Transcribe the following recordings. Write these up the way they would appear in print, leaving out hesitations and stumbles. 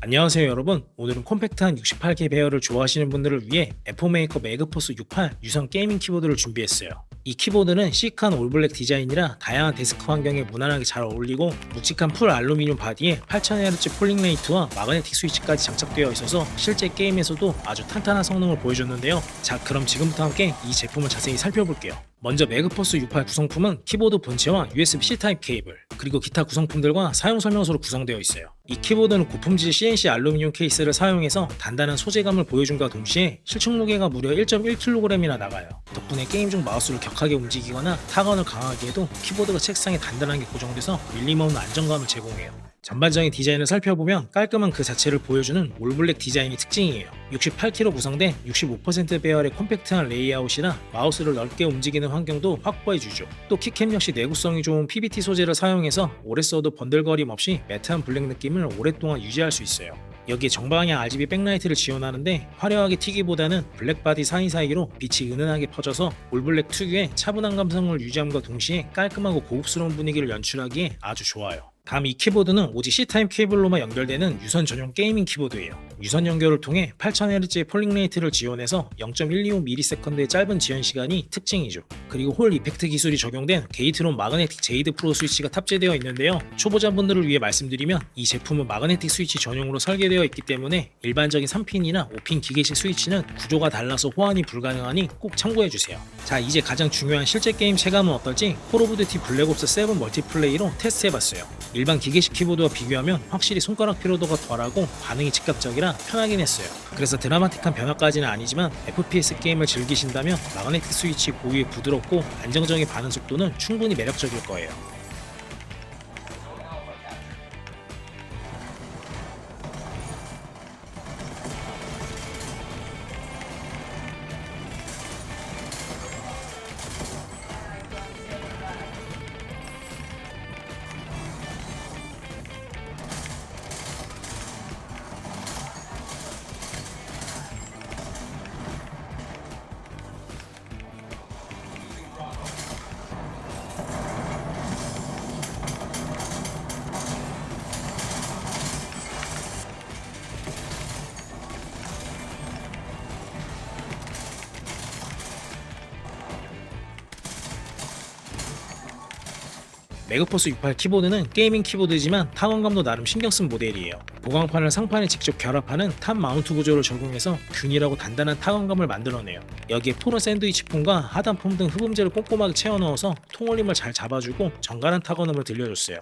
안녕하세요 여러분. 오늘은 컴팩트한 68K 배열을 좋아하시는 분들을 위해 애플메이커 매그포스 68 유선 게이밍 키보드를 준비했어요. 이 키보드는 시크한 올블랙 디자인이라 다양한 데스크 환경에 무난하게 잘 어울리고 묵직한 풀 알루미늄 바디에 8000Hz 폴링 레이트와 마그네틱 스위치까지 장착되어 있어서 실제 게임에서도 아주 탄탄한 성능을 보여줬는데요. 자, 그럼 지금부터 함께 이 제품을 자세히 살펴볼게요. 먼저 매그포스 68 구성품은 키보드 본체와 USB-C 타입 케이블, 그리고 기타 구성품들과 사용 설명서로 구성되어 있어요. 이 키보드는 고품질 CNC 알루미늄 케이스를 사용해서 단단한 소재감을 보여준과 동시에 실축 무게가 무려 1.1kg이나 나가요. 덕분에 게임 중 마우스를 격하게 움직이거나 타건을 강하게 해도 키보드가 책상에 단단하게 고정돼서 밀림 없는 안정감을 제공해요. 전반적인 디자인을 살펴보면 깔끔한 그 자체를 보여주는 올블랙 디자인이 특징이에요. 68kg 구성된 65% 배열의 컴팩트한 레이아웃이라 마우스를 넓게 움직이는 환경도 확보해주죠. 또 키캡 역시 내구성이 좋은 PBT 소재를 사용해서 오래 써도 번들거림 없이 매트한 블랙 느낌을 오랫동안 유지할 수 있어요. 여기에 정방향 RGB 백라이트를 지원하는데 화려하게 튀기보다는 블랙바디 사이사이로 빛이 은은하게 퍼져서 올블랙 특유의 차분한 감성을 유지함과 동시에 깔끔하고 고급스러운 분위기를 연출하기에 아주 좋아요. 다음 이 키보드는 오직 C타입 케이블로만 연결되는 유선 전용 게이밍 키보드예요. 유선 연결을 통해 8000Hz의 폴링 레이트를 지원해서 0.125ms의 짧은 지연 시간이 특징이죠. 그리고 홀 이펙트 기술이 적용된 게이트론 마그네틱 제이드 프로 스위치가 탑재되어 있는데요. 초보자분들을 위해 말씀드리면 이 제품은 마그네틱 스위치 전용으로 설계되어 있기 때문에 일반적인 3핀이나 5핀 기계식 스위치는 구조가 달라서 호환이 불가능하니 꼭 참고해주세요. 자, 이제 가장 중요한 실제 게임 체감은 어떨지 콜 오브 듀티 블랙옵스 7 멀티플레이로 테스트해봤어요. 일반 기계식 키보드와 비교하면 확실히 손가락 피로도가 덜하고 반응이 즉각적이라 편하긴 했어요. 그래서 드라마틱한 변화까지는 아니지만 FPS 게임을 즐기신다면 마그네틱 스위치 고유의 부드럽고 안정적인 반응 속도는 충분히 매력적일 거예요. 매그포스 68 키보드는 게이밍 키보드지만 타건감도 나름 신경쓴 모델이에요. 보강판을 상판에 직접 결합하는 탑 마운트 구조를 적용해서 균일하고 단단한 타건감을 만들어내요. 여기에 푸른 샌드위치 폼과 하단 폼 등 흡음재를 꼼꼼하게 채워 넣어서 통올림을 잘 잡아주고 정갈한 타건음을 들려줬어요.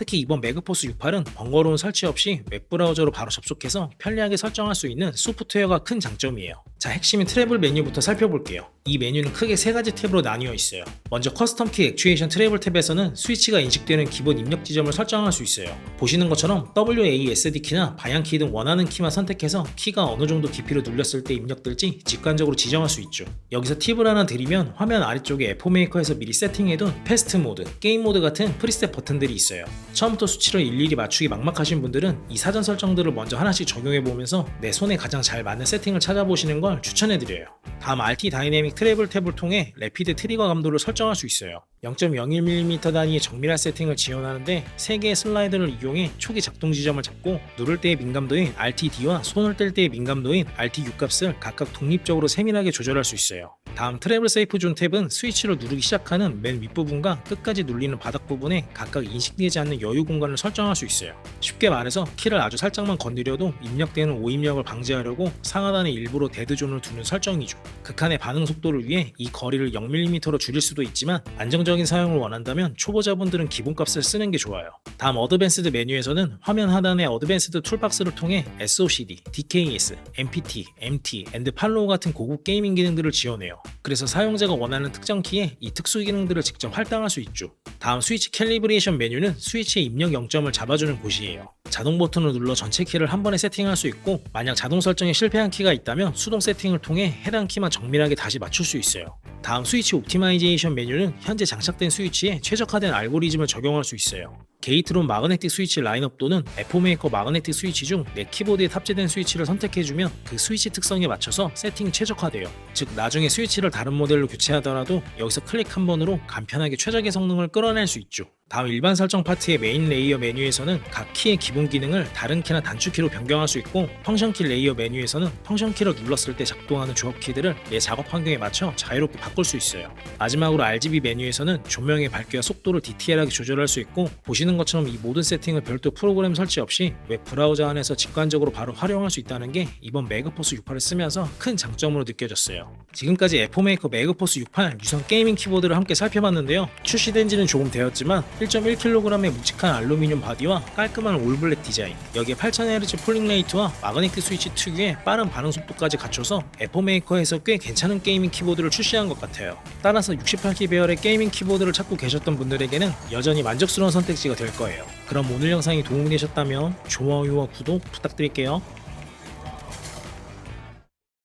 특히 이번 매그포스 68은 번거로운 설치 없이 웹브라우저로 바로 접속해서 편리하게 설정할 수 있는 소프트웨어가 큰 장점이에요. 자, 핵심인 트래블 메뉴부터 살펴볼게요. 이 메뉴는 크게 세 가지 탭으로 나뉘어 있어요. 먼저 커스텀 키 액추에이션 트래블 탭에서는 스위치가 인식되는 기본 입력 지점을 설정할 수 있어요. 보시는 것처럼 WASD 키나 방향키 등 원하는 키만 선택해서 키가 어느 정도 깊이로 눌렸을 때 입력될지 직관적으로 지정할 수 있죠. 여기서 팁을 하나 드리면 화면 아래쪽에 애플메이커에서 미리 세팅해둔 패스트 모드, 게임 모드 같은 프리셋 버튼들이 있어요. 처음부터 수치를 일일이 맞추기 막막하신 분들은 이 사전 설정들을 먼저 하나씩 적용해보면서 내 손에 가장 잘 맞는 세팅을 찾아보시는 걸 추천해드려요. 다음 RT 다이내믹 트래블 탭을 통해 래피드 트리거 감도를 설정할 수 있어요. 0.01mm 단위의 정밀한 세팅을 지원하는데 3개의 슬라이드를 이용해 초기 작동 지점을 잡고 누를 때의 민감도인 RTD와 손을 뗄 때의 민감도인 RTU 값을 각각 독립적으로 세밀하게 조절할 수 있어요. 다음 트래블 세이프 존 탭은 스위치를 누르기 시작하는 맨 윗부분과 끝까지 눌리는 바닥 부분에 각각 인식되지 않는 여유 공간을 설정할 수 있어요. 쉽게 말해서 키를 아주 살짝만 건드려도 입력되는 오입력을 방지하려고 상하단에 일부러 데드존을 두는 설정이죠. 극한의 반응 속도를 위해 이 거리를 0mm로 줄일 수도 있지만 안정적인 사용을 원한다면 초보자분들은 기본값을 쓰는 게 좋아요. 다음 어드밴스드 메뉴에서는 화면 하단의 어드밴스드 툴박스를 통해 SOCD, DKS, MPT, MT, 앤드 팔로우 같은 고급 게이밍 기능들을 지원해요. 그래서 사용자가 원하는 특정 키에 이 특수 기능들을 직접 할당할 수 있죠. 다음 스위치 캘리브레이션 메뉴는 스위치의 입력 0점을 잡아주는 곳이에요. 자동 버튼을 눌러 전체 키를 한 번에 세팅할 수 있고, 만약 자동 설정에 실패한 키가 있다면 수동 세팅을 통해 해당 키만 정밀하게 다시 맞출 수 있어요. 다음 스위치 옵티마이제이션 메뉴는 현재 장착된 스위치에 최적화된 알고리즘을 적용할 수 있어요. 게이트론 마그네틱 스위치 라인업 또는 에포메이커 마그네틱 스위치 중 내 키보드에 탑재된 스위치를 선택해주면 그 스위치 특성에 맞춰서 세팅이 최적화돼요. 즉 나중에 스위치를 다른 모델로 교체하더라도 여기서 클릭 한 번으로 간편하게 최적의 성능을 끌어낼 수 있죠. 다음 일반 설정 파트의 메인 레이어 메뉴에서는 각 키의 기본 기능을 다른 키나 단축키로 변경할 수 있고, 펑션키 레이어 메뉴에서는 펑션키를 눌렀을 때 작동하는 조합 키들을 내 작업 환경에 맞춰 자유롭게 바꿀 수 있어요. 마지막으로 RGB 메뉴에서는 조명의 밝기와 속도를 디테일하게 조절할 수 있고, 보시는 것처럼 이 모든 세팅을 별도 프로그램 설치 없이 웹 브라우저 안에서 직관적으로 바로 활용할 수 있다는 게 이번 매그포스 68을 쓰면서 큰 장점으로 느껴졌어요. 지금까지 에포메이커 매그포스 68 유선 게이밍 키보드를 함께 살펴봤는데요. 출시된 지는 조금 되었지만 1.1kg의 묵직한 알루미늄 바디와 깔끔한 올블랙 디자인, 여기에 8000Hz 폴링 레이트와 마그네틱 스위치 특유의 빠른 반응 속도까지 갖춰서 에포메이커에서 꽤 괜찮은 게이밍 키보드를 출시한 것 같아요. 따라서 68K 배열의 게이밍 키보드를 찾고 계셨던 분들에게는 여전히 만족스러운 선택지가 될 거예요. 그럼 오늘 영상이 도움이 되셨다면 좋아요와 구독 부탁드릴게요.